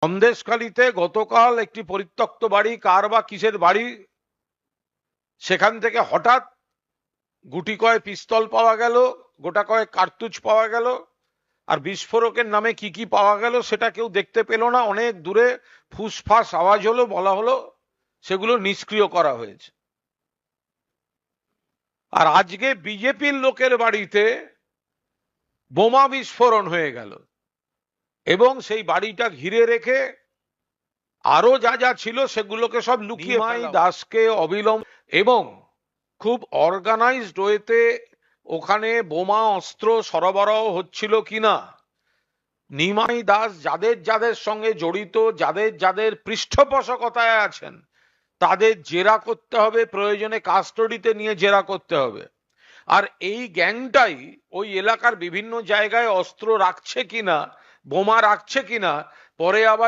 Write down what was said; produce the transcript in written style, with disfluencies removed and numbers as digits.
সন্দেশখালীতে গতকাল একটি পরিত্যক্ত বাড়ি, কার বা কিসের বাড়ি, সেখান থেকে হঠাৎ গুটি কয়েক পিস্তল পাওয়া গেল, গোটা কয়েক কার্তুজ পাওয়া গেল, আর বিস্ফোরকের নামে কি কি পাওয়া গেল সেটা কেউ দেখতে পেল না। অনেক দূরে ফুসফাস আওয়াজ হলো, বলা হলো সেগুলো নিষ্ক্রিয় করা হয়েছে। আর আজকে বিজেপির লোকের বাড়িতে বোমা বিস্ফোরণ হয়ে গেল এবং সেই বাড়িটা ঘিরে রেখে আরো যা যা ছিল সেগুলোকে সব লুকিয়ে নিমাই দাসকে অবিলম্বে এবং খুব অর্গানাইজড ওয়েতে ওখানে বোমা অস্ত্র সরবরাহ হচ্ছিল কিনা, নিমাই দাস যাদের যাদের সঙ্গে জড়িত, যাদের যাদের পৃষ্ঠপোষকতায় আছেন, তাদের জেরা করতে হবে, প্রয়োজনে কাস্টডিতে নিয়ে জেরা করতে হবে। আর এই গ্যাংটাই ওই এলাকার বিভিন্ন জায়গায় অস্ত্র রাখছে কিনা, বোমা রাখছে কিনা, পরে আবার